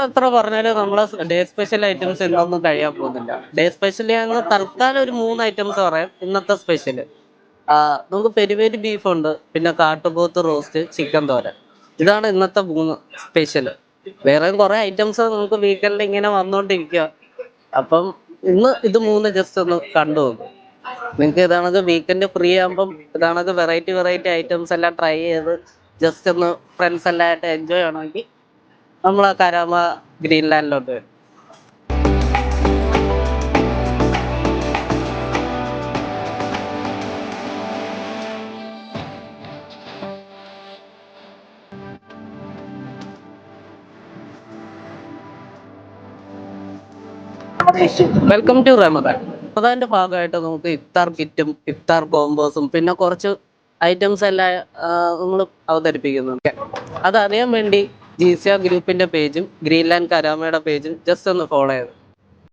എത്ര പറഞ്ഞാലും നമ്മളെ ഡേ സ്പെഷ്യൽ ഐറ്റംസ് ഇന്നൊന്നും കഴിയാൻ പോകുന്നില്ല. ഡേ സ്പെഷ്യൽ ഞങ്ങൾ തൽക്കാലം ഒരു 3 ഐറ്റംസ് പറയാം ഇന്നത്തെ സ്പെഷ്യൽ. നമുക്ക് പെരി പെരി ബീഫുണ്ട്, പിന്നെ കാട്ടുപോത്ത് റോസ്റ്റ്, ചിക്കൻ തോരൻ. ഇതാണ് ഇന്നത്തെ 3 സ്പെഷ്യൽ. വേറെയും കുറേ ഐറ്റംസ് നമുക്ക് വീക്കെൻഡിൽ ഇങ്ങനെ വന്നുകൊണ്ടിരിക്കുക. അപ്പം ഇന്ന് ഇത് 3 ജസ്റ്റ് ഒന്ന് കണ്ടു നോക്കും. നിങ്ങൾക്ക് ഇതാണത് വീക്കെൻഡ് ഫ്രീ ആകുമ്പം ഇതാണത് വെറൈറ്റി വെറൈറ്റി ഐറ്റംസ് എല്ലാം ട്രൈ ചെയ്ത് ജസ്റ്റ് ഒന്ന് ഫ്രണ്ട്സ് എല്ലാം ആയിട്ട് എൻജോയ് ചെയ്യണമെങ്കിൽ നമ്മൾ ആ കരാമ ഗ്രീൻലാൻഡിലോട്ട് വരും. Welcome to Ramadan. റമദാന്റെ ഭാഗമായിട്ട് നമുക്ക് ഇഫ്താർ കിറ്റും ഇഫ്താർ കോംബോസും പിന്നെ കുറച്ച് ഐറ്റംസ് എല്ലാം നമ്മൾ അവതരിപ്പിക്കുന്നുണ്ട്. അതറിയാൻ വേണ്ടി GCR ഗ്രൂപ്പിന്റെ പേജും ഗ്രീൻലാൻഡ് കരാമയുടെ പേജും ജസ്റ്റ് ഒന്ന് ഫോളോ ചെയ്തു.